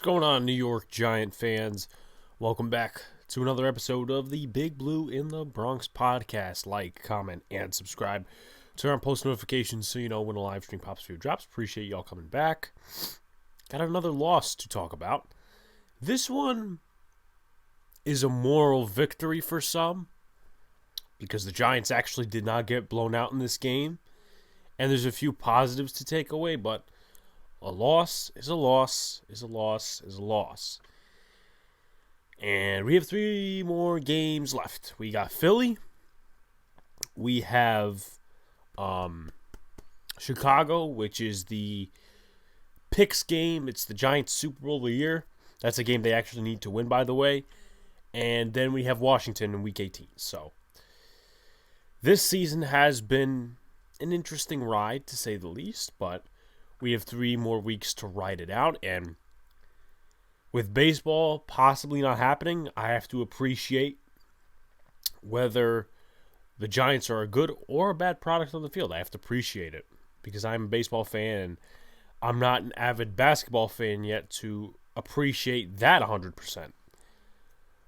going on, New York Giant fans? Welcome back to another episode of the Big Blue in the Bronx podcast. Like, comment, and subscribe. Turn on post notifications so you know when a live stream pops through drops. Appreciate y'all coming back. Got another loss to talk about. This one is a moral victory for some because the Giants actually did not get blown out in this game. And there's a few positives to take away, but a loss is a loss is a loss is a loss. And we have 3 more games left. We got Philly. We have Chicago, which is the picks game. It's the Giants Super Bowl of the year. That's a game they actually need to win, by the way. And then we have Washington in Week 18. So this season has been an interesting ride, to say the least, but we have 3 more weeks to ride it out, and with baseball possibly not happening, I have to appreciate whether the Giants are a good or a bad product on the field. I have to appreciate it because I'm a baseball fan, and I'm not an avid basketball fan yet to appreciate that 100%.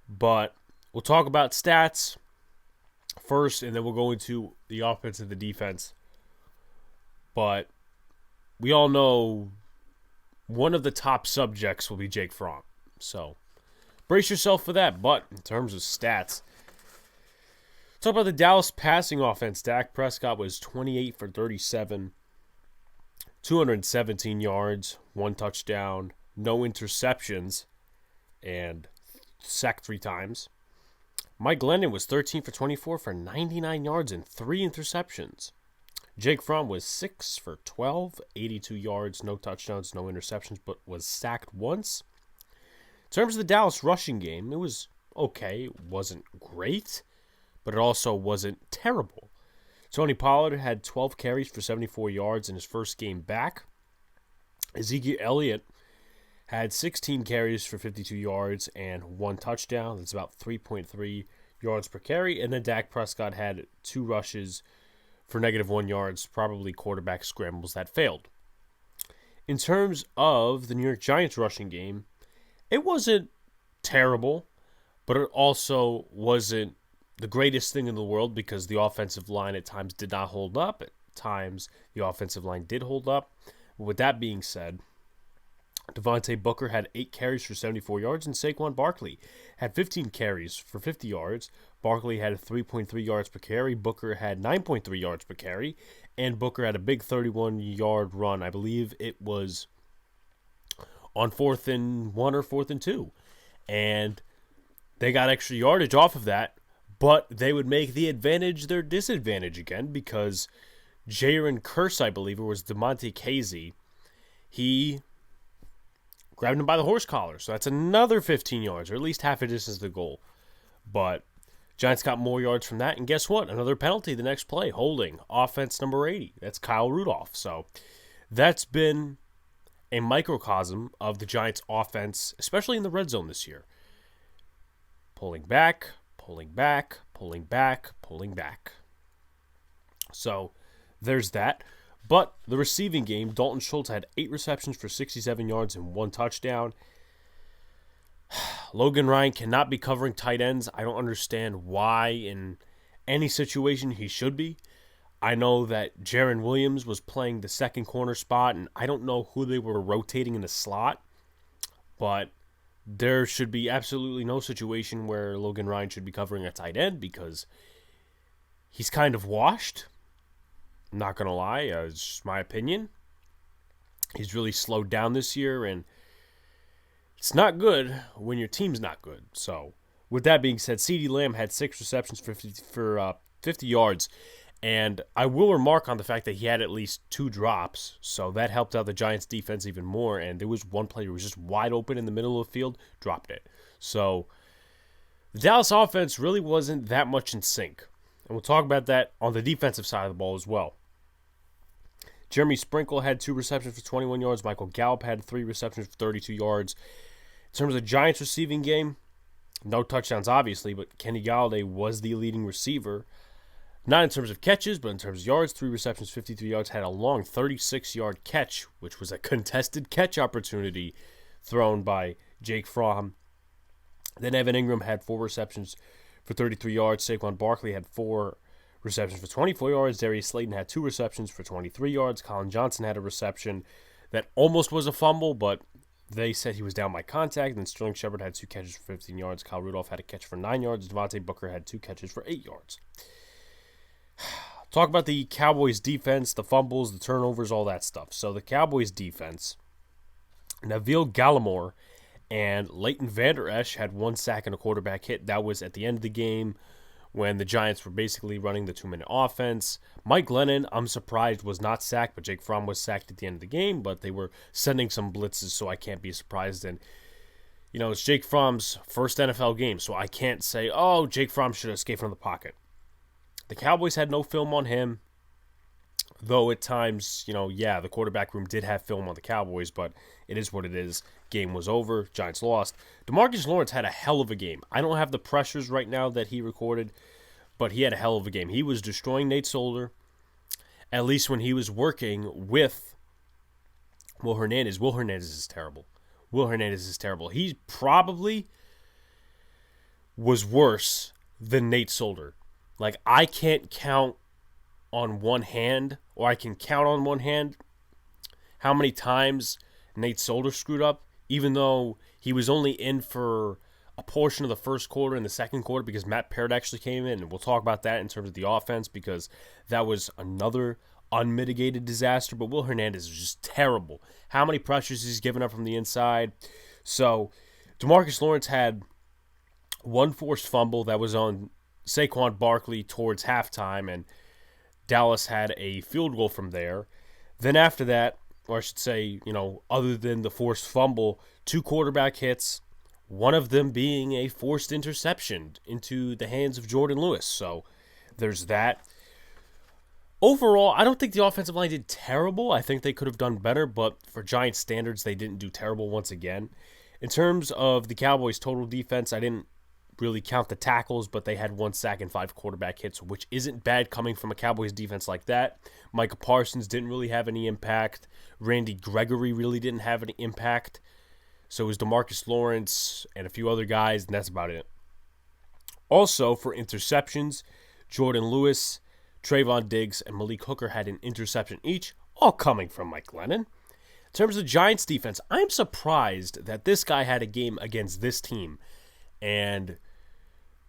But we'll talk about stats first, and then we'll go into the offense and the defense. But we all know one of the top subjects will be Jake Fromm. So brace yourself for that. But in terms of stats, talk about the Dallas passing offense. Dak Prescott was 28 for 37, 217 yards, 1 touchdown, no interceptions, and sacked 3 times. Mike Glennon was 13 for 24 for 99 yards and 3 interceptions. Jake Fromm was 6 for 12, 82 yards, no touchdowns, no interceptions, but was sacked once. In terms of the Dallas rushing game, it was okay. It wasn't great, but it also wasn't terrible. Tony Pollard had 12 carries for 74 yards in his first game back. Ezekiel Elliott had 16 carries for 52 yards and 1 touchdown. That's about 3.3 yards per carry. And then Dak Prescott had 2 rushes for -1 yards, probably quarterback scrambles that failed. In terms of the New York Giants rushing game, it wasn't terrible, but it also wasn't the greatest thing in the world because the offensive line at times did not hold up. At times, the offensive line did hold up. With that being said, Devontae Booker had 8 carries for 74 yards, and Saquon Barkley had 15 carries for 50 yards. Barkley had 3.3 yards per carry. Booker had 9.3 yards per carry. And Booker had a big 31-yard run. I believe it was on 4th and 1 or 4th and 2. And they got extra yardage off of that, but they would make the advantage their disadvantage again because Jaron Kearse, I believe, or was DeMonte Casey, he grabbed him by the horse collar. So that's another 15 yards, or at least half a distance to the goal. But Giants got more yards from that. And guess what? Another penalty the next play. Holding. Offense number 80. That's Kyle Rudolph. So that's been a microcosm of the Giants' offense, especially in the red zone this year. Pulling back, pulling back, pulling back, pulling back. So there's that. But the receiving game, Dalton Schultz had 8 receptions for 67 yards and 1 touchdown. Logan Ryan cannot be covering tight ends. I don't understand why in any situation he should be. I know that Jaron Williams was playing the second corner spot, and I don't know who they were rotating in the slot. But there should be absolutely no situation where Logan Ryan should be covering a tight end because he's kind of washed. I'm not going to lie, it's just my opinion. He's really slowed down this year, and it's not good when your team's not good. So, with that being said, CeeDee Lamb had 6 receptions for 50 yards, and I will remark on the fact that he had at least 2 drops, so that helped out the Giants' defense even more, and there was one player who was just wide open in the middle of the field, dropped it. So, the Dallas offense really wasn't that much in sync. And we'll talk about that on the defensive side of the ball as well. Jeremy Sprinkle had 2 receptions for 21 yards. Michael Gallup had 3 receptions for 32 yards. In terms of the Giants receiving game, no touchdowns obviously, but Kenny Galladay was the leading receiver. Not in terms of catches, but in terms of yards. 3 receptions, 53 yards. Had a long 36-yard catch, which was a contested catch opportunity thrown by Jake Fromm. Then Evan Ingram had 4 receptions for 33 yards. Saquon Barkley had 4 receptions for 24 yards. Darius Slayton had 2 receptions for 23 yards. Colin Johnson had a reception that almost was a fumble, but they said he was down by contact. And Sterling Shepard had 2 catches for 15 yards. Kyle Rudolph had a catch for 9 yards. Devontae Booker had 2 catches for 8 yards. Talk about the Cowboys defense, the fumbles, the turnovers, all that stuff. So the Cowboys defense, Neville Gallimore and Leighton Vander Esch had 1 sack and a quarterback hit. That was at the end of the game when the Giants were basically running the 2-minute offense. Mike Glennon, I'm surprised, was not sacked, but Jake Fromm was sacked at the end of the game, but they were sending some blitzes, so I can't be surprised. And, it's Jake Fromm's first NFL game, so I can't say, oh, Jake Fromm should escape from the pocket. The Cowboys had no film on him, though at times, the quarterback room did have film on the Cowboys, but it is what it is. Game was over. Giants lost. DeMarcus Lawrence had a hell of a game. I don't have the pressures right now that he recorded, but he had a hell of a game. He was destroying Nate Solder, at least when he was working with Will Hernandez. Will Hernandez is terrible. He probably was worse than Nate Solder. Like, I can't count on one hand, or I can count on one hand how many times Nate Solder screwed up, even though he was only in for a portion of the first quarter and the second quarter because Matt Parrott actually came in. And we'll talk about that in terms of the offense because that was another unmitigated disaster. But Will Hernandez is just terrible. How many pressures he's given up from the inside. So DeMarcus Lawrence had 1 forced fumble that was on Saquon Barkley towards halftime, and Dallas had a field goal from there. Then after that, or I should say, other than the forced fumble, 2 quarterback hits, one of them being a forced interception into the hands of Jordan Lewis. So there's that. Overall, I don't think the offensive line did terrible. I think they could have done better, but for Giants standards, they didn't do terrible once again. In terms of the Cowboys' total defense, I didn't really count the tackles, but they had 1 sack and 5 quarterback hits, which isn't bad coming from a Cowboys defense like that. Micah Parsons didn't really have any impact. Randy Gregory really didn't have any impact. So it was DeMarcus Lawrence and a few other guys, and that's about it. Also, for interceptions, Jordan Lewis, Trayvon Diggs, and Malik Hooker had an interception each, all coming from Mike Glennon. In terms of the Giants defense, I'm surprised that this guy had a game against this team. And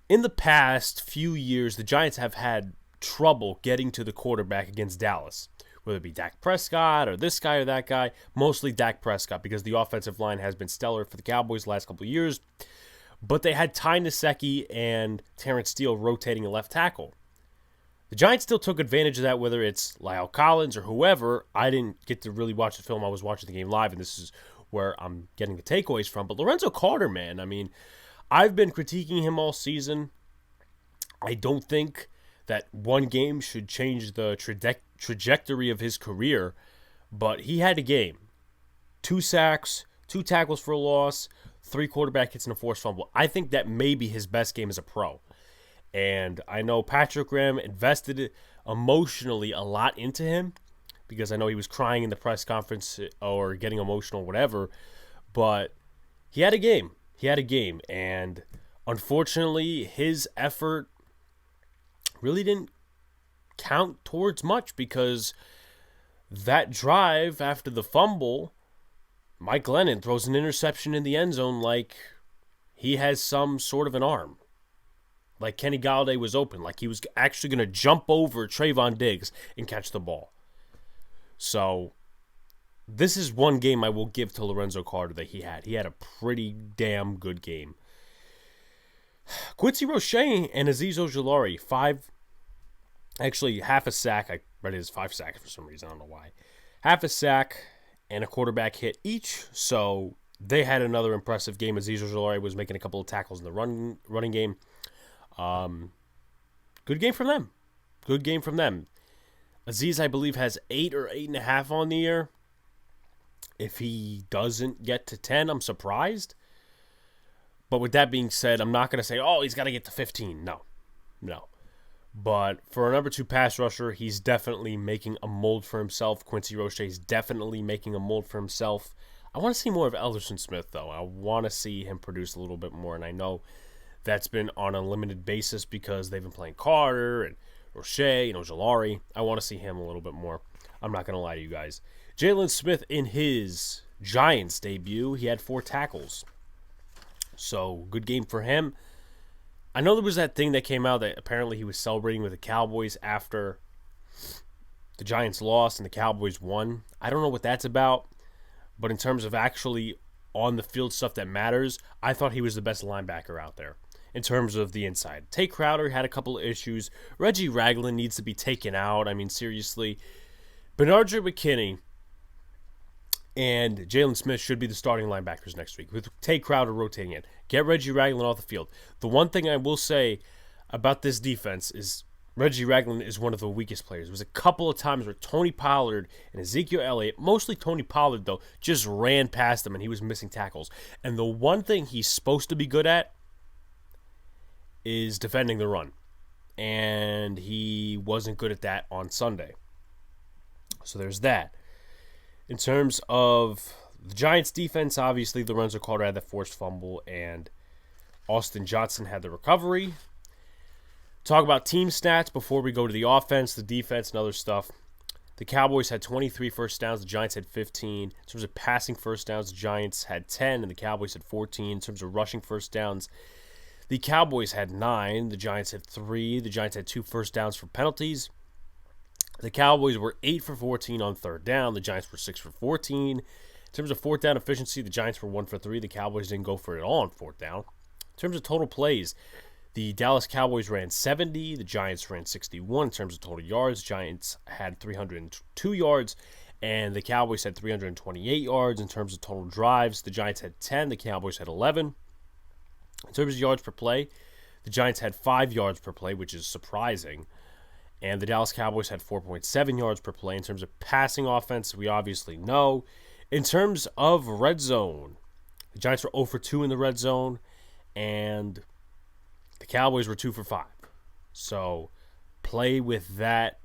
in the past few years, the Giants have had trouble getting to the quarterback against Dallas, whether it be Dak Prescott or this guy or that guy, mostly Dak Prescott because the offensive line has been stellar for the Cowboys the last couple of years. But they had Ty Nsekhe and Terrence Steele rotating a left tackle. The Giants still took advantage of that, whether it's Lyle Collins or whoever. I didn't get to really watch the film. I was watching the game live, and this is where I'm getting the takeaways from. But Lorenzo Carter, man, I mean, I've been critiquing him all season. I don't think that one game should change the trajectory of his career, but he had a game. 2 sacks, 2 tackles for a loss, 3 quarterback hits and a forced fumble. I think that may be his best game as a pro. And I know Patrick Graham invested emotionally a lot into him because I know he was crying in the press conference or getting emotional, whatever, but he had a game. And unfortunately, his effort really didn't count towards much because that drive after the fumble, Mike Glennon throws an interception in the end zone like he has some sort of an arm. Like Kenny Galladay was open, like he was actually going to jump over Trayvon Diggs and catch the ball. So this is one game I will give to Lorenzo Carter that he had. He had a pretty damn good game. Quincy Roche and Azeez Ojulari, half a sack. I read it as 5 sacks for some reason. I don't know why. Half a sack and a quarterback hit each. So they had another impressive game. Azeez Ojulari was making a couple of tackles in the running game. Good game from them. Azeez, I believe, has 8 or 8.5 on the year. If he doesn't get to 10, I'm surprised. But with that being said, I'm not going to say, oh, he's got to get to 15. No. But for a number 2 pass rusher, he's definitely making a mold for himself. Quincy Roche is definitely making a mold for himself. I want to see more of Elderson Smith, though. I want to see him produce a little bit more, and I know that's been on a limited basis because they've been playing Carter and Roche and Ojulari. I want to see him a little bit more. I'm not going to lie to you guys. Jalen Smith, in his Giants debut, he had 4 tackles. So, good game for him. I know there was that thing that came out that apparently he was celebrating with the Cowboys after the Giants lost and the Cowboys won. I don't know what that's about, but in terms of actually on the field stuff that matters, I thought he was the best linebacker out there in terms of the inside. Tay Crowder had a couple of issues. Reggie Ragland needs to be taken out. I mean, seriously. Bernard McKinney and Jalen Smith should be the starting linebackers next week, with Tay Crowder rotating in. Get Reggie Ragland off the field. The one thing I will say about this defense is Reggie Ragland is one of the weakest players. There was a couple of times where Tony Pollard and Ezekiel Elliott, mostly Tony Pollard though, just ran past him and he was missing tackles. And the one thing he's supposed to be good at is defending the run. And he wasn't good at that on Sunday. So there's that. In terms of the Giants' defense, obviously Lorenzo Carter had the forced fumble and Austin Johnson had the recovery. Talk about team stats before we go to the offense, the defense, and other stuff. The Cowboys had 23 first downs. The Giants had 15. In terms of passing first downs, the Giants had 10, and the Cowboys had 14. In terms of rushing first downs, the Cowboys had 9. The Giants had 3. The Giants had 2 first downs for penalties. The Cowboys were 8 for 14 on third down. The Giants were 6 for 14. In terms of fourth down efficiency, the Giants were 1 for 3. The Cowboys didn't go for it all on fourth down. In terms of total plays, the Dallas Cowboys ran 70. The Giants ran 61. In terms of total yards, the Giants had 302 yards, and the Cowboys had 328 yards. In terms of total drives, the Giants had 10. The Cowboys had 11. In terms of yards per play, the Giants had 5 yards per play, which is surprising. And the Dallas Cowboys had 4.7 yards per play. In terms of passing offense, we obviously know. In terms of red zone, the Giants were 0 for 2 in the red zone, and the Cowboys were 2 for 5. So play with that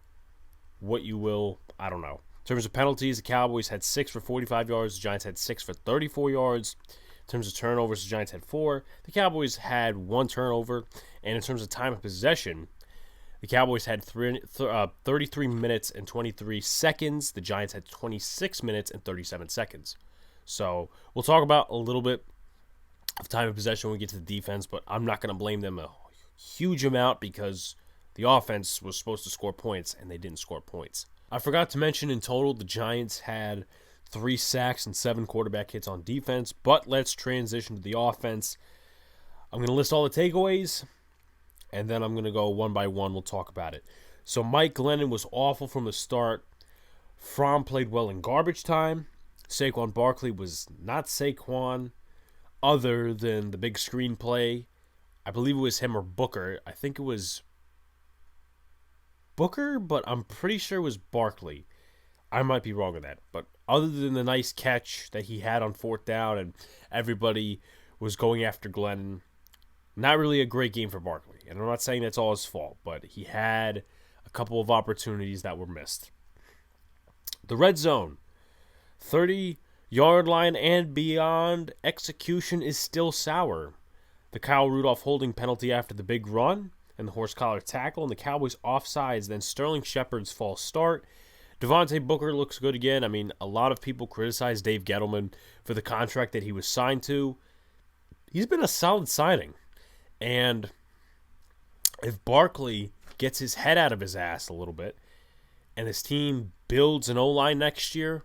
what you will. I don't know. In terms of penalties, the Cowboys had 6 for 45 yards. The Giants had 6 for 34 yards. In terms of turnovers, the Giants had 4. The Cowboys had 1 turnover. And in terms of time of possession, the Cowboys had 33 minutes and 23 seconds. The Giants had 26 minutes and 37 seconds. So we'll talk about a little bit of time of possession when we get to the defense, but I'm not going to blame them a huge amount because the offense was supposed to score points, and they didn't score points. I forgot to mention in total, the Giants had 3 sacks and 7 quarterback hits on defense, but let's transition to the offense. I'm going to list all the takeaways, and then I'm going to go one by one. We'll talk about it. So Mike Glennon was awful from the start. Fromm played well in garbage time. Saquon Barkley was not Saquon other than the big screen play. I believe it was him or Booker. I think it was Booker, but I'm pretty sure it was Barkley. I might be wrong on that. But other than the nice catch that he had on fourth down and everybody was going after Glennon, not really a great game for Barkley. And I'm not saying that's all his fault, but he had a couple of opportunities that were missed. The red zone, 30-yard line and beyond, execution is still sour. The Kyle Rudolph holding penalty after the big run and the horse collar tackle, and the Cowboys offsides, then Sterling Shepard's false start. Devontae Booker looks good again. I mean, a lot of people criticize Dave Gettleman for the contract that he was signed to. He's been a solid signing. And if Barkley gets his head out of his ass a little bit and his team builds an O-line next year,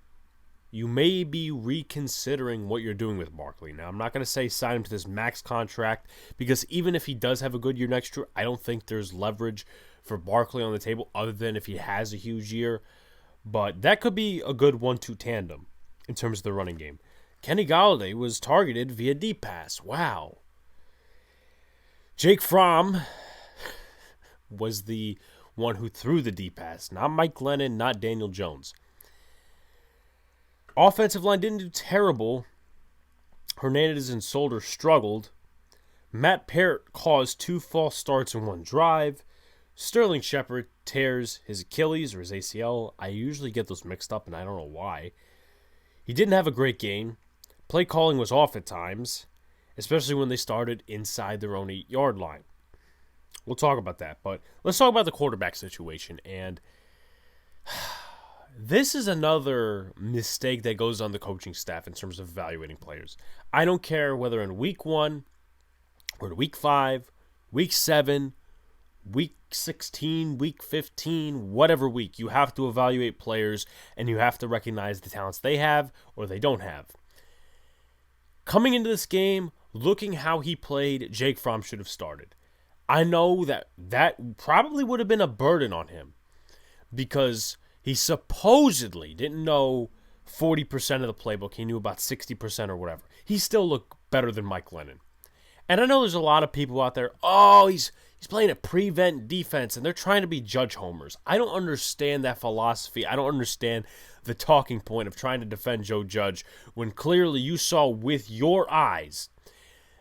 you may be reconsidering what you're doing with Barkley. Now, I'm not going to say sign him to this max contract because even if he does have a good year next year, I don't think there's leverage for Barkley on the table other than if he has a huge year. But that could be a good 1-2 tandem in terms of the running game. Kenny Golladay was targeted via deep pass. Wow. Jake Fromm was the one who threw the deep pass, not Mike Glennon, not Daniel Jones. Offensive line didn't do terrible. Hernandez and Solder struggled. Matt Parrott caused 2 false starts in 1 drive. Sterling Shepard tears his Achilles or his ACL. I usually get those mixed up, and I don't know why. He didn't have a great game. Play calling was off at times, especially when they started inside their own 8-yard line. We'll talk about that, but let's talk about the quarterback situation. And this is another mistake that goes on the coaching staff in terms of evaluating players. I don't care whether in week 1 or week 5, week 7, week 16, week 15, whatever week, you have to evaluate players and you have to recognize the talents they have or they don't have. Coming into this game, looking how he played, Jake Fromm should have started. I know that probably would have been a burden on him because he supposedly didn't know 40% of the playbook. He knew about 60% or whatever. He still looked better than Mike Glennon. And I know there's a lot of people out there, he's playing a prevent defense, and they're trying to be judge homers. I don't understand that philosophy. I don't understand the talking point of trying to defend Joe Judge when clearly you saw with your eyes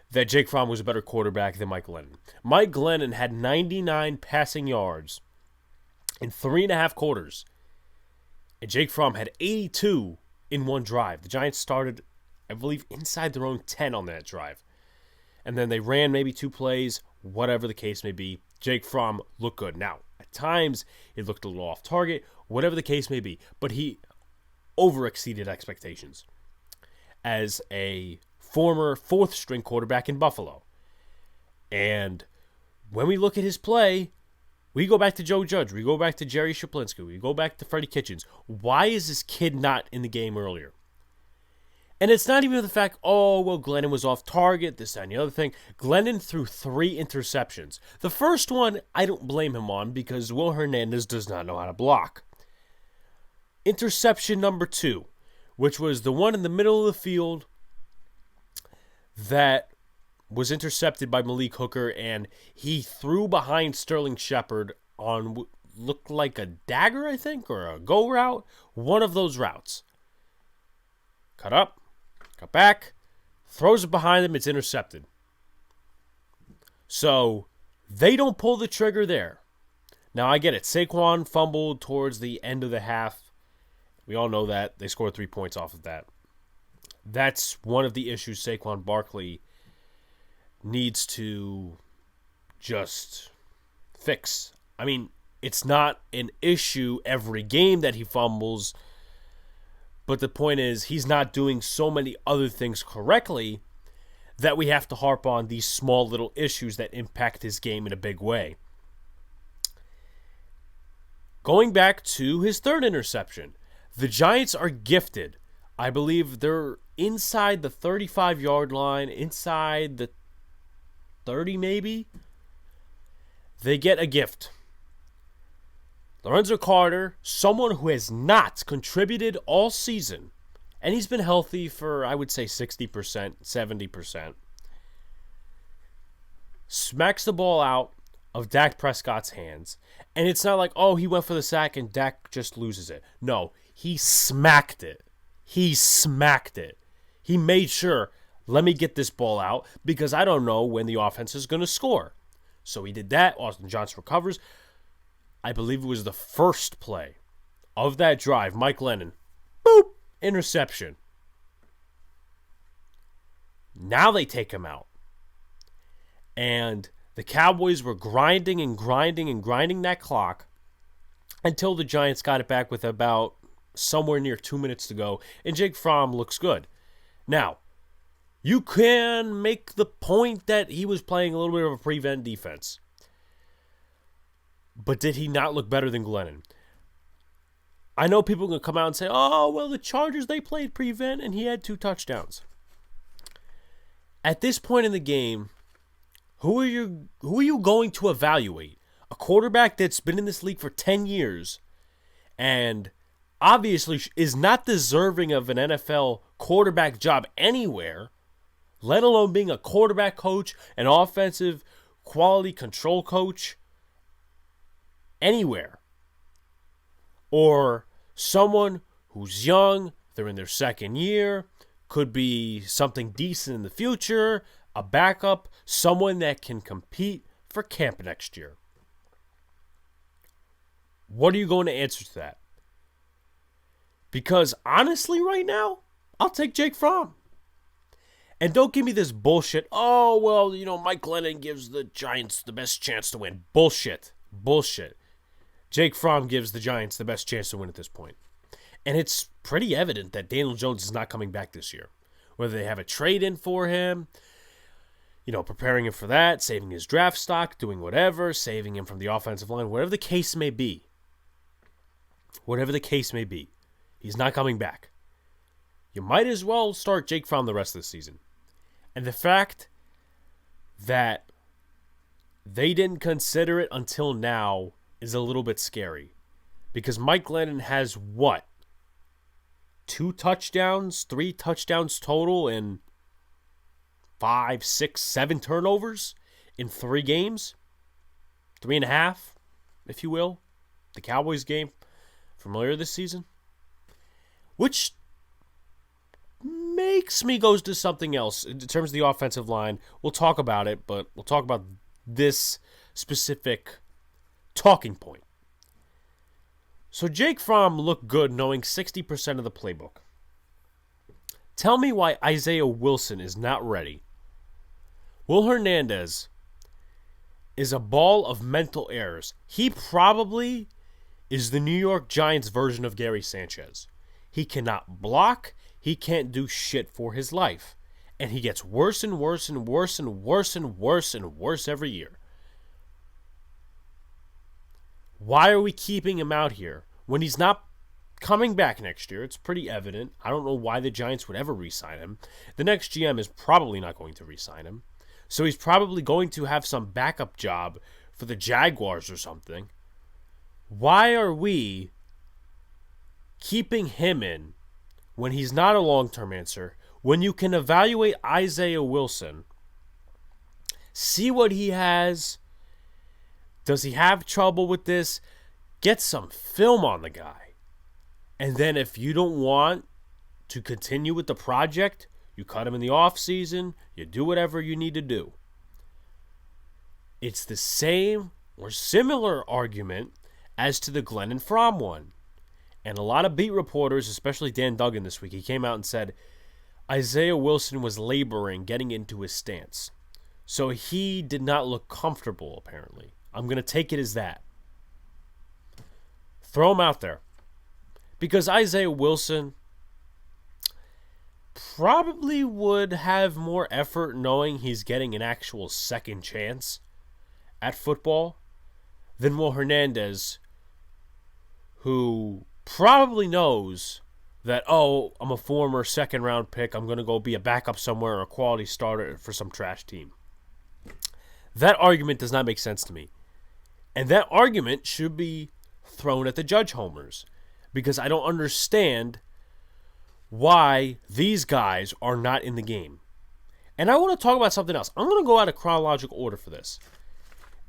that Jake Fromm was a better quarterback than Mike Glennon. Mike Glennon had 99 passing yards in 3.5 quarters, and Jake Fromm had 82 in one drive. The Giants started, I believe, inside their own 10 on that drive. And then they ran maybe 2 plays, whatever the case may be. Jake Fromm looked good. Now, at times, it looked a little off target, whatever the case may be. But he overexceeded expectations as a former 4th-string quarterback in Buffalo. And when we look at his play, we go back to Joe Judge. We go back to Jerry Shaplinski. We go back to Freddie Kitchens. Why is this kid not in the game earlier? And it's not even the fact, Glennon was off target, this, that, and the other thing. Glennon threw 3 interceptions. The first one, I don't blame him on because Will Hernandez does not know how to block. Interception number 2, which was the one in the middle of the field that was intercepted by Malik Hooker, and he threw behind Sterling Shepard on what looked like a dagger, I think, or a go route. One of those routes. Cut up. Cut back, throws it behind him, it's intercepted. So, they don't pull the trigger there. Now, I get it. Saquon fumbled towards the end of the half. We all know that. They scored 3 points off of that. That's one of the issues Saquon Barkley needs to just fix. I mean, it's not an issue every game that he fumbles. But the point is, he's not doing so many other things correctly that we have to harp on these small little issues that impact his game in a big way. Going back to his 3rd interception, the Giants are gifted. I believe they're inside the 35-yard line, inside the 30 maybe. They get a gift. Lorenzo Carter, someone who has not contributed all season, and he's been healthy for, I would say, 60%, 70%, smacks the ball out of Dak Prescott's hands, and it's not like, he went for the sack and Dak just loses it. No, he smacked it. He smacked it. He made sure, let me get this ball out because I don't know when the offense is going to score. So he did that. Austin Johnson recovers. I believe it was the first play of that drive. Mike Glennon, boop, interception. Now they take him out. And the Cowboys were grinding and grinding and grinding that clock until the Giants got it back with about somewhere near 2 minutes to go. And Jake Fromm looks good. Now, you can make the point that he was playing a little bit of a prevent defense. But did he not look better than Glennon? I know people are going to come out and say, the Chargers, they played prevent and he had 2 touchdowns. At this point in the game, who are you going to evaluate? A quarterback that's been in this league for 10 years and obviously is not deserving of an NFL quarterback job anywhere, let alone being a quarterback coach, an offensive quality control coach, anywhere. Or someone who's young, they're in their 2nd year, could be something decent in the future, a backup, someone that can compete for camp next year. What are you going to answer to that? Because honestly right now, I'll take Jake Fromm. And don't give me this bullshit, oh, well, Mike Glennon gives the Giants the best chance to win. Bullshit. Jake Fromm gives the Giants the best chance to win at this point. And it's pretty evident that Daniel Jones is not coming back this year. Whether they have a trade in for him, preparing him for that, saving his draft stock, doing whatever, saving him from the offensive line, whatever the case may be. He's not coming back. You might as well start Jake Fromm the rest of the season. And the fact that they didn't consider it until now is a little bit scary. Because Mike Glennon has what? 2 touchdowns, 3 touchdowns total, and 5, 6, 7 turnovers in 3 games? 3.5, if you will. The Cowboys game from earlier this season. Which makes me go to something else in terms of the offensive line. We'll talk about it, but we'll talk about this specific talking point. So Jake Fromm looked good knowing 60% of the playbook. Tell me why Isaiah Wilson is not ready. Will Hernandez is a ball of mental errors. He probably is the New York Giants version of Gary Sanchez. He cannot block. He can't do shit for his life. And he gets worse and worse and worse and worse and worse and worse every year. Why are we keeping him out here when he's not coming back next year? It's pretty evident. I don't know why the Giants would ever re-sign him. The next GM is probably not going to re-sign him. So he's probably going to have some backup job for the Jaguars or something. Why are we keeping him in when he's not a long-term answer, when you can evaluate Isaiah Wilson, see what he has? Does he have trouble with this? Get some film on the guy. And then if you don't want to continue with the project, you cut him in the offseason, you do whatever you need to do. It's the same or similar argument as to the Glennon Fromm one. And a lot of beat reporters, especially Dan Duggan this week, he came out and said Isaiah Wilson was laboring getting into his stance. So he did not look comfortable, apparently. I'm going to take it as that. Throw him out there. Because Isaiah Wilson probably would have more effort knowing he's getting an actual second chance at football than Will Hernandez, who probably knows that, oh, I'm a former second-round pick. I'm going to go be a backup somewhere or a quality starter for some trash team. That argument does not make sense to me. And that argument should be thrown at the Judge homers, because I don't understand why these guys are not in the game. And I want to talk about something else. I'm going to go out of chronological order for this.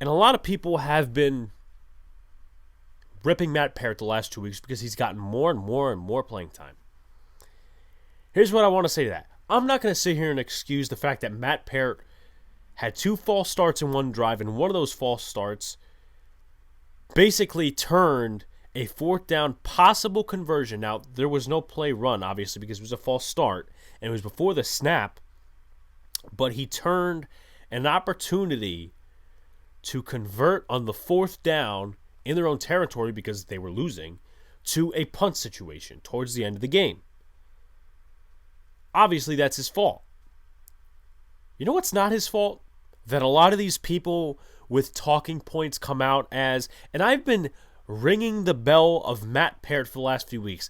And a lot of people have been ripping Matt Parrott the last 2 weeks because he's gotten more and more and more playing time. Here's what I want to say to that. I'm not going to sit here and excuse the fact that Matt Parrott had 2 false starts in one drive, and one of those false starts basically turned a 4th down possible conversion. Now, there was no play run, obviously, because it was a false start, and it was before the snap, but he turned an opportunity to convert on the 4th down in their own territory because they were losing to a punt situation towards the end of the game. Obviously, that's his fault. You know what's not his fault? That a lot of these people with talking points come out as, and I've been ringing the bell of Matt Parrott for the last few weeks.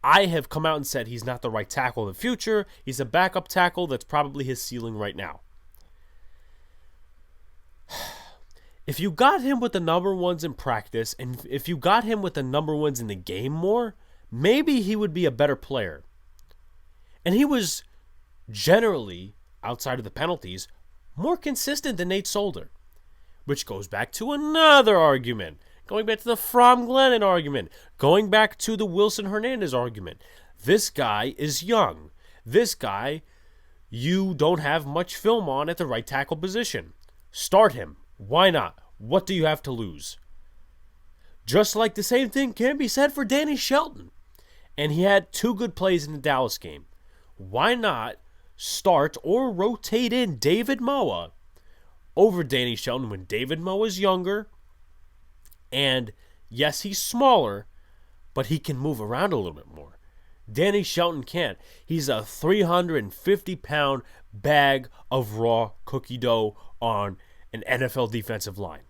I have come out and said he's not the right tackle of the future. He's a backup tackle. That's probably his ceiling right now. If you got him with the number ones in practice, and if you got him with the number ones in the game more, maybe he would be a better player. And he was generally, outside of the penalties, more consistent than Nate Solder. Which goes back to another argument. Going back to the Fromm Glennon argument. Going back to the Wilson Hernandez argument. This guy is young. This guy, you don't have much film on at the right tackle position. Start him. Why not? What do you have to lose? Just like the same thing can be said for Danny Shelton. And he had 2 good plays in the Dallas game. Why not start or rotate in David Moa over Danny Shelton when David Moa is younger. And yes, he's smaller, but he can move around a little bit more. Danny Shelton can't. He's a 350-pound bag of raw cookie dough on an NFL defensive line.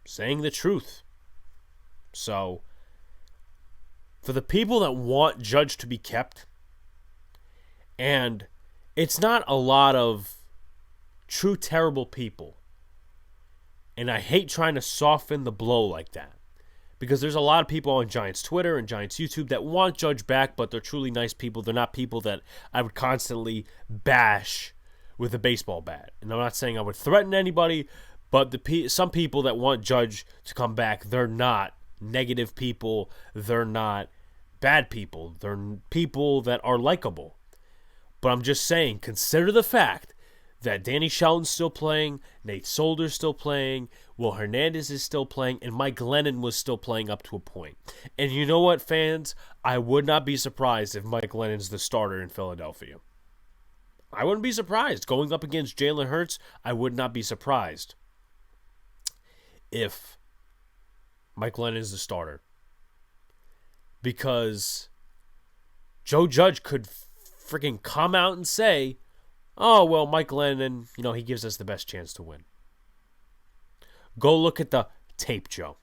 Saying the truth. So, for the people that want Judge to be kept, and it's not a lot of true terrible people, and I hate trying to soften the blow like that, because there's a lot of people on Giants Twitter and Giants YouTube that want Judge back, but they're truly nice people. They're not people that I would constantly bash with a baseball bat. And I'm not saying I would threaten anybody, but some people that want Judge to come back, they're not negative people. They're not bad people. They're people that are likable. But I'm just saying, consider the fact that Danny Shelton's still playing, Nate Solder's still playing, Will Hernandez is still playing, and Mike Glennon was still playing up to a point. And you know what, fans? I would not be surprised if Mike Glennon's the starter in Philadelphia. I wouldn't be surprised. Going up against Jalen Hurts, I would not be surprised if Mike Glennon is the starter. Because Joe Judge could freaking come out and say, oh, well, Mike Glennon, he gives us the best chance to win. Go look at the tape, Joe.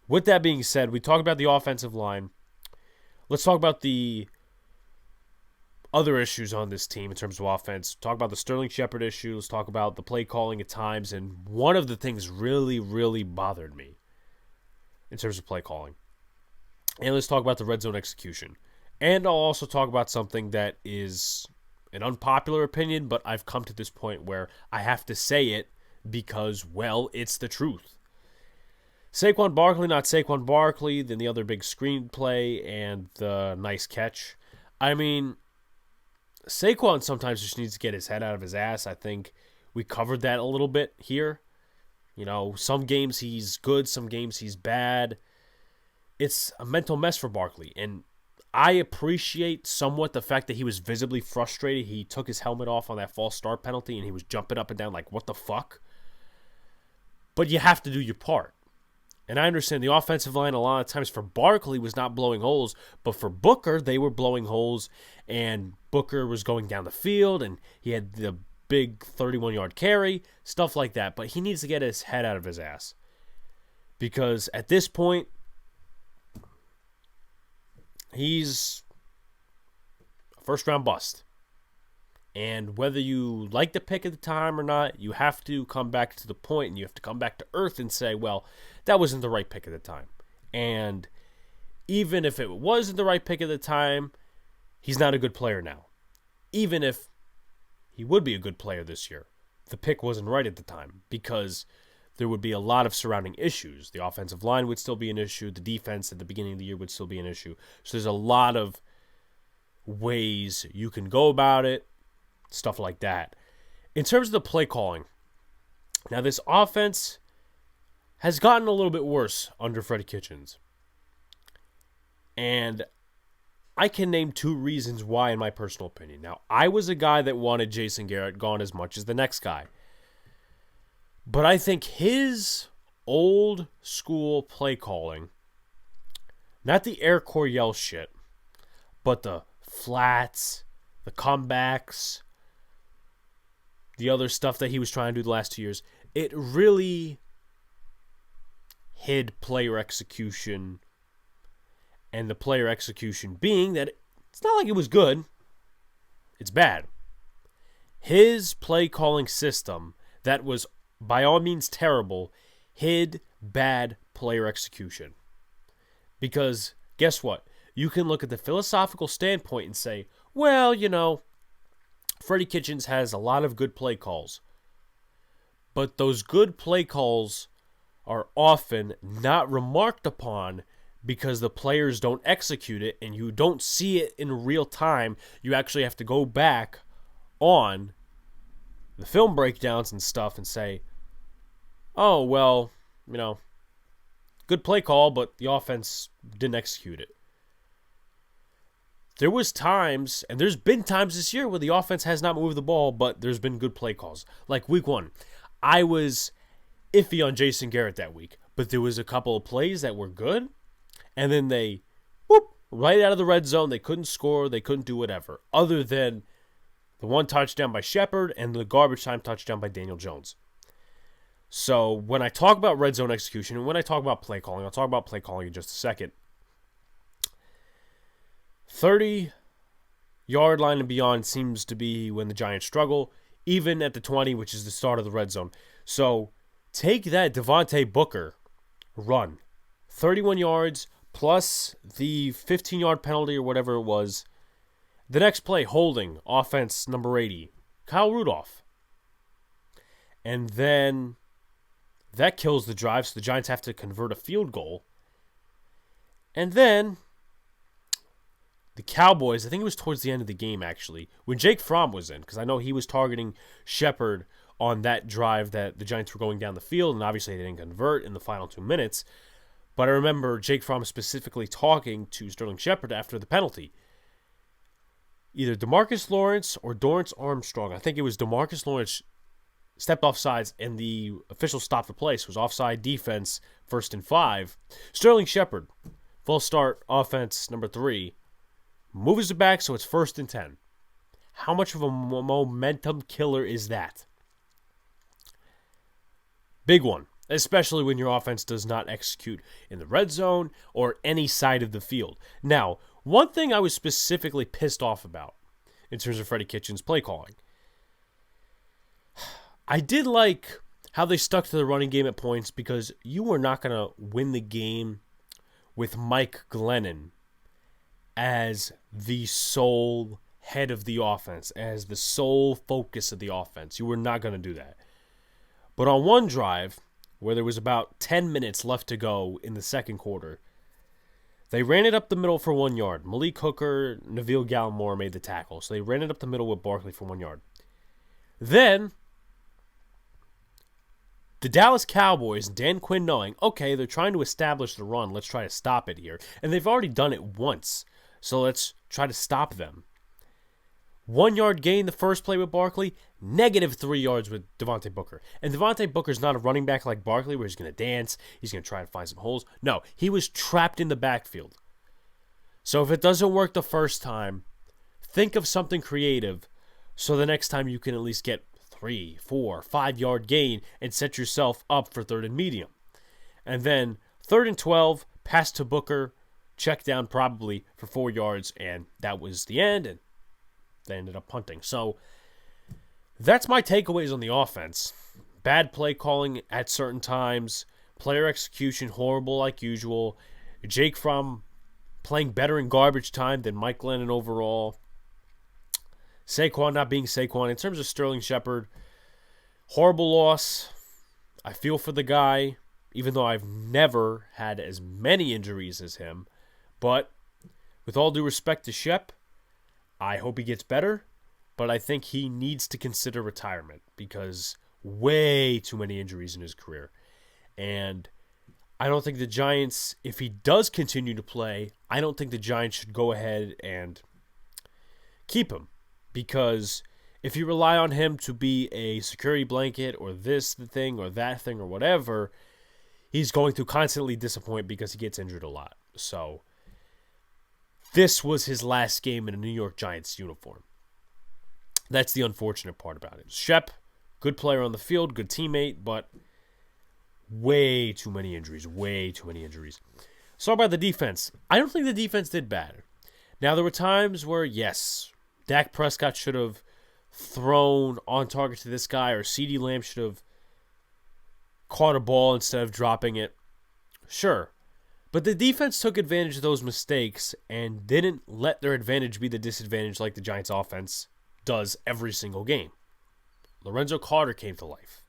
With that being said, we talked about the offensive line. Let's talk about the other issues on this team in terms of offense. Talk about the Sterling Shepard issue. Let's talk about the play calling at times. And one of the things really, really bothered me in terms of play calling. And let's talk about the red zone execution. And I'll also talk about something that is an unpopular opinion, but I've come to this point where I have to say it because, well, it's the truth. Saquon Barkley, not Saquon Barkley, then the other big screenplay and the nice catch. I mean, Saquon sometimes just needs to get his head out of his ass. I think we covered that a little bit here. Some games he's good, some games he's bad. It's a mental mess for Barkley, and I appreciate somewhat the fact that he was visibly frustrated. He took his helmet off on that false start penalty, and he was jumping up and down like, what the fuck? But you have to do your part. And I understand the offensive line a lot of times for Barkley was not blowing holes, but for Booker, they were blowing holes, and Booker was going down the field, and he had the big 31-yard carry, stuff like that. But he needs to get his head out of his ass. Because at this point, he's a first-round bust. And whether you like the pick at the time or not, you have to come back to the point and you have to come back to earth and say, well, that wasn't the right pick at the time. And even if it wasn't the right pick at the time, he's not a good player now. Even if he would be a good player this year, the pick wasn't right at the time because there would be a lot of surrounding issues. The offensive line would still be an issue. The defense at the beginning of the year would still be an issue. So there's a lot of ways you can go about it, stuff like that. In terms of the play calling, now this offense has gotten a little bit worse under Freddie Kitchens. And I can name two reasons why, in my personal opinion. Now, I was a guy that wanted Jason Garrett gone as much as the next guy. But I think his old school play calling, not the Air Coryell shit, but the flats, the comebacks, the other stuff that he was trying to do the last 2 years, it really hid player execution. And the player execution being that it's not like it was good, it's bad. His play calling system that was by all means terrible hid bad player execution. Because guess what? You can look at the philosophical standpoint and say, well, Freddie Kitchens has a lot of good play calls. But those good play calls are often not remarked upon because the players don't execute it and you don't see it in real time. You actually have to go back on the film breakdowns and stuff and say, oh, well, good play call, but the offense didn't execute it. there was times, and there's been times this year where the offense has not moved the ball, but there's been good play calls. Like week 1, I was iffy on Jason Garrett that week, but there was a couple of plays that were good, and then they, right out of the red zone, they couldn't score, they couldn't do whatever, other than the one touchdown by Shepard and the garbage time touchdown by Daniel Jones. So when I talk about red zone execution, and when I talk about play calling, I'll talk about play calling in just a second. 30-yard line and beyond seems to be when the Giants struggle, even at the 20, which is the start of the red zone. So take that Devontae Booker run. 31 yards plus the 15-yard penalty or whatever it was. The next play, holding, offense number 80, Kyle Rudolph. And then that kills the drive, so the Giants have to convert a field goal. And then the Cowboys, I think it was towards the end of the game, actually, when Jake Fromm was in, because I know he was targeting Shepard on that drive that the Giants were going down the field, and obviously they didn't convert in the final 2 minutes. But I remember Jake Fromm specifically talking to Sterling Shepard after the penalty. Either DeMarcus Lawrence or Dorrance Armstrong, I think it was DeMarcus Lawrence, stepped off sides and the official stopped the play. So it was offside defense, 1st and 5. Sterling Shepard, full start offense number 3, moves it back so it's 1st and 10. How much of a momentum killer is that? Big one, especially when your offense does not execute in the red zone or any side of the field. Now, one thing I was specifically pissed off about in terms of Freddie Kitchens' play calling, I did like how they stuck to the running game at points, because you were not going to win the game with Mike Glennon as the sole head of the offense, as the sole focus of the offense. You were not going to do that. But on one drive, where there was about 10 minutes left to go in the second quarter, they ran it up the middle for 1 yard. Malik Hooker, Neville Gallimore made the tackle. So they ran it up the middle with Barkley for 1 yard. Then the Dallas Cowboys, Dan Quinn knowing, okay, they're trying to establish the run. Let's try to stop it here. And they've already done it once. So let's try to stop them. 1 yard gain the first play with Barkley, -3 yards with Devontae Booker. And Devontae Booker's not a running back like Barkley where he's going to dance, he's going to try to find some holes. No, he was trapped in the backfield. So if it doesn't work the first time, think of something creative so the next time you can at least get 3, 4, 5 yard gain and set yourself up for 3rd and medium. And then 3rd and 12, pass to Booker, check down probably for 4 yards, and that was the end, and they ended up punting. So that's my takeaways on the offense. Bad play calling at certain times. Player execution horrible like usual. Jake Fromm playing better in garbage time than Mike Glennon overall. Saquon not being Saquon. In terms of Sterling Shepard, horrible loss. I feel for the guy, even though I've never had as many injuries as him. But with all due respect to Shep, I hope he gets better, but I think he needs to consider retirement because way too many injuries in his career. And I don't think the Giants, if he does continue to play, I don't think the Giants should go ahead and keep him, because if you rely on him to be a security blanket or this thing or that thing or whatever, he's going to constantly disappoint because he gets injured a lot. So this was his last game in a New York Giants uniform. That's the unfortunate part about it. Shep, good player on the field, good teammate, but way too many injuries. So about the defense. I don't think the defense did bad. Now, there were times where, yes, Dak Prescott should have thrown on target to this guy, or CeeDee Lamb should have caught a ball instead of dropping it. Sure. But the defense took advantage of those mistakes and didn't let their advantage be the disadvantage like the Giants' offense does every single game. Lorenzo Carter came to life.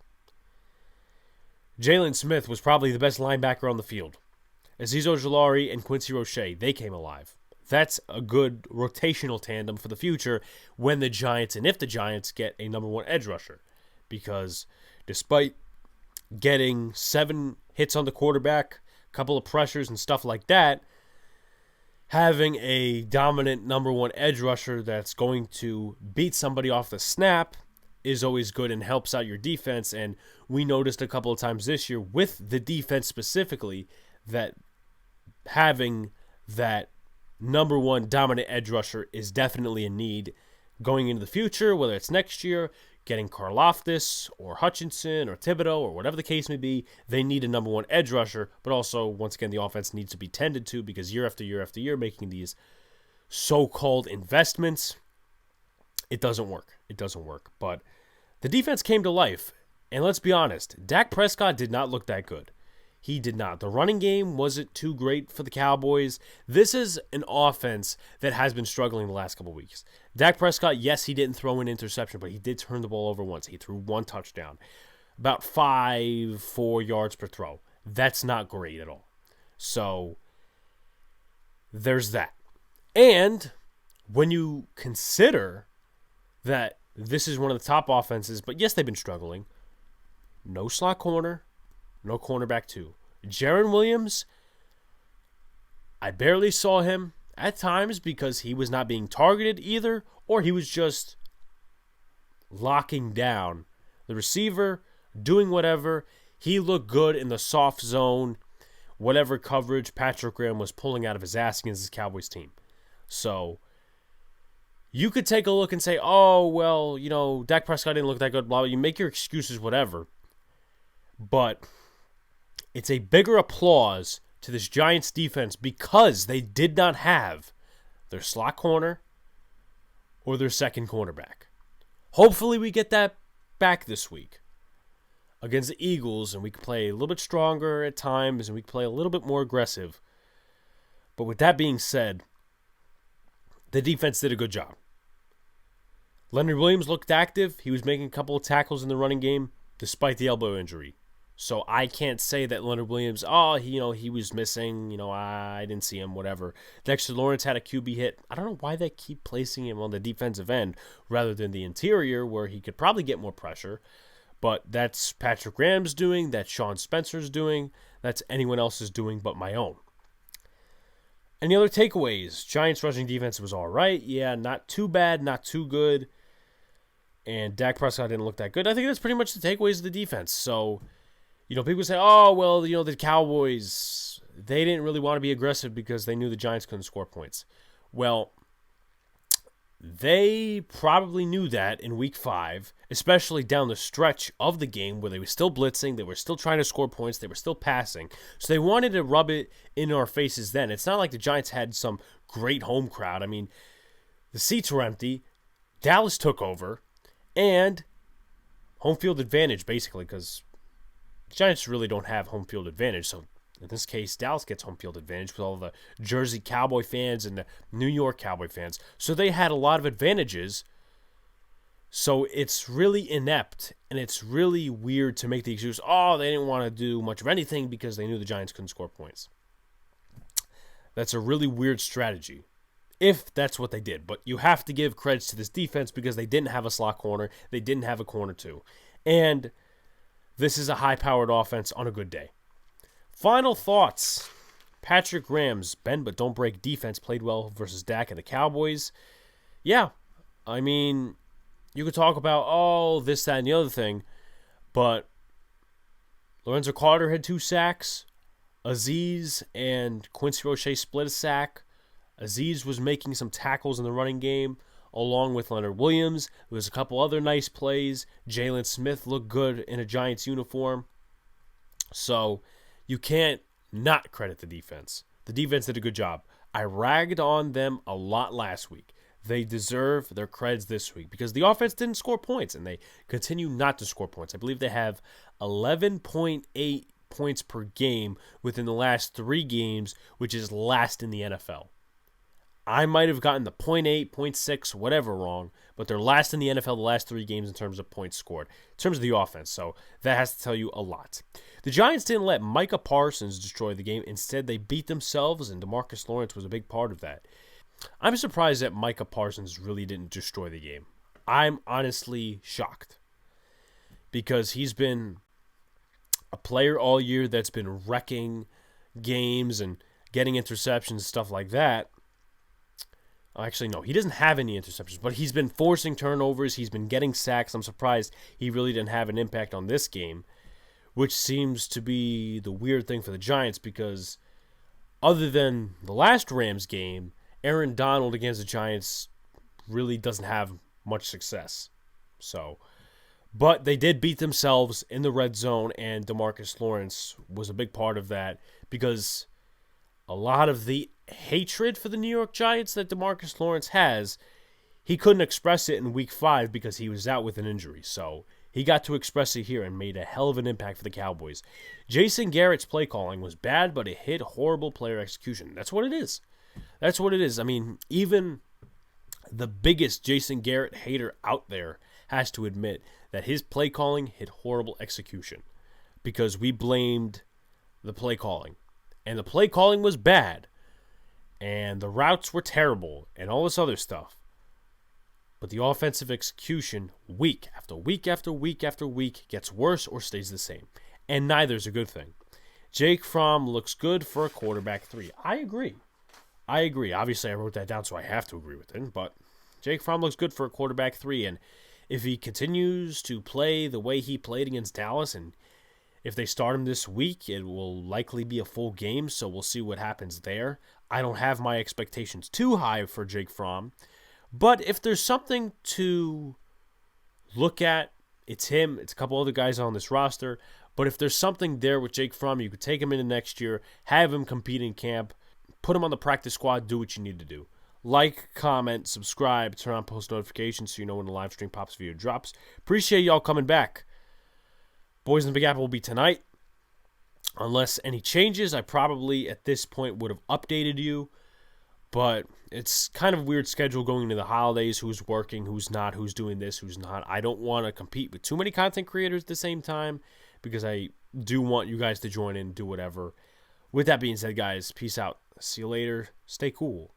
Jalen Smith was probably the best linebacker on the field. Azeez Ojulari and Quincy Roche, they came alive. That's a good rotational tandem for the future when the Giants, and if the Giants, get a number 1 edge rusher. Because despite getting 7 hits on the quarterback, couple of pressures and stuff like that, having a dominant number one edge rusher that's going to beat somebody off the snap is always good and helps out your defense. And we noticed a couple of times this year with the defense specifically that having that number one dominant edge rusher is definitely a need going into the future, whether it's next year, getting Karlaftis or Hutchinson or Thibodeau or whatever the case may be. They need a number one edge rusher, but also, once again, the offense needs to be tended to because year after year after year, making these so-called investments, it doesn't work. It doesn't work. But the defense came to life, and let's be honest, Dak Prescott did not look that good. He did not. The running game wasn't too great for the Cowboys. This is an offense that has been struggling the last couple of weeks. Dak Prescott, yes, he didn't throw an interception, but he did turn the ball over once. He threw one touchdown. About 4 yards per throw. That's not great at all. So, there's that. And when you consider that this is one of the top offenses, but yes, they've been struggling. No slot corner. No cornerback two. Jaron Williams, I barely saw him at times because he was not being targeted either, or he was just locking down the receiver, doing whatever. He looked good in the soft zone, whatever coverage Patrick Graham was pulling out of his ass against his Cowboys team. So, you could take a look and say, oh, well, Dak Prescott didn't look that good, blah, blah. You make your excuses, whatever. But it's a bigger applause to this Giants defense because they did not have their slot corner or their second cornerback. Hopefully we get that back this week against the Eagles, and we can play a little bit stronger at times, and we can play a little bit more aggressive. But with that being said, the defense did a good job. Leonard Williams looked active. He was making a couple of tackles in the running game despite the elbow injury. So I can't say that Leonard Williams, he was missing, I didn't see him, whatever. Dexter Lawrence had a QB hit. I don't know why they keep placing him on the defensive end rather than the interior where he could probably get more pressure. But that's Patrick Graham's doing, that's Sean Spencer's doing, that's anyone else's doing but my own. Any other takeaways? Giants rushing defense was all right. Yeah, not too bad, not too good. And Dak Prescott didn't look that good. I think that's pretty much the takeaways of the defense. So, people say, the Cowboys, they didn't really want to be aggressive because they knew the Giants couldn't score points. Well, they probably knew that in week 5, especially down the stretch of the game where they were still blitzing, they were still trying to score points, they were still passing. So they wanted to rub it in our faces then. It's not like the Giants had some great home crowd. I mean, the seats were empty. Dallas took over. And home field advantage, basically, because the Giants really don't have home field advantage. So, in this case, Dallas gets home field advantage with all the Jersey Cowboy fans and the New York Cowboy fans. So, they had a lot of advantages. So, it's really inept, and it's really weird to make the excuse, they didn't want to do much of anything because they knew the Giants couldn't score points. That's a really weird strategy. If that's what they did. But you have to give credits to this defense because they didn't have a slot corner. They didn't have a corner two. And this is a high-powered offense on a good day. Final thoughts. Patrick Graham's bend but don't break defense played well versus Dak and the Cowboys. Yeah, I mean, you could talk about, this, that, and the other thing. But Lorenzo Carter had 2 sacks. Azeez and Quincy Roche split a sack. Azeez was making some tackles in the running game along with Leonard Williams. There was a couple other nice plays. Jalen Smith looked good in a Giants uniform. So you can't not credit the defense. The defense did a good job. I ragged on them a lot last week. They deserve their creds this week because the offense didn't score points, and they continue not to score points. I believe they have 11.8 points per game within the last 3 games, which is last in the NFL. I might have gotten the 0.8, 0.6, whatever wrong, but they're last in the NFL the last 3 games in terms of points scored, in terms of the offense, so that has to tell you a lot. The Giants didn't let Micah Parsons destroy the game. Instead, they beat themselves, and DeMarcus Lawrence was a big part of that. I'm surprised that Micah Parsons really didn't destroy the game. I'm honestly shocked because he's been a player all year that's been wrecking games and getting interceptions and stuff like that. Actually, no, he doesn't have any interceptions, but he's been forcing turnovers. He's been getting sacks. I'm surprised he really didn't have an impact on this game, which seems to be the weird thing for the Giants because other than the last Rams game, Aaron Donald against the Giants really doesn't have much success. But they did beat themselves in the red zone, and DeMarcus Lawrence was a big part of that because a lot of the hatred for the New York Giants that DeMarcus Lawrence has, he couldn't express it in Week 5 because he was out with an injury. So he got to express it here and made a hell of an impact for the Cowboys. Jason Garrett's play calling was bad, but it hit horrible player execution. That's what it is. That's what it is. I mean, even the biggest Jason Garrett hater out there has to admit that his play calling hit horrible execution because we blamed the play calling. And the play calling was bad. And the routes were terrible and all this other stuff. But the offensive execution, week after week after week after week, gets worse or stays the same. And neither is a good thing. Jake Fromm looks good for a quarterback 3. I agree. Obviously, I wrote that down, so I have to agree with it. But Jake Fromm looks good for a quarterback 3. And if he continues to play the way he played against Dallas, and if they start him this week, it will likely be a full game, so we'll see what happens there. I don't have my expectations too high for Jake Fromm. But if there's something to look at, it's him. It's a couple other guys on this roster. But if there's something there with Jake Fromm, you could take him into next year, have him compete in camp, put him on the practice squad, do what you need to do. Like, comment, subscribe, turn on post notifications so you know when the live stream pops video drops. Appreciate y'all coming back. Boys in the Big Apple will be tonight. Unless any changes, I probably at this point would have updated you. But it's kind of a weird schedule going into the holidays. Who's working, who's not, who's doing this, who's not. I don't want to compete with too many content creators at the same time because I do want you guys to join in, do whatever. With that being said, guys, peace out. See you later. Stay cool.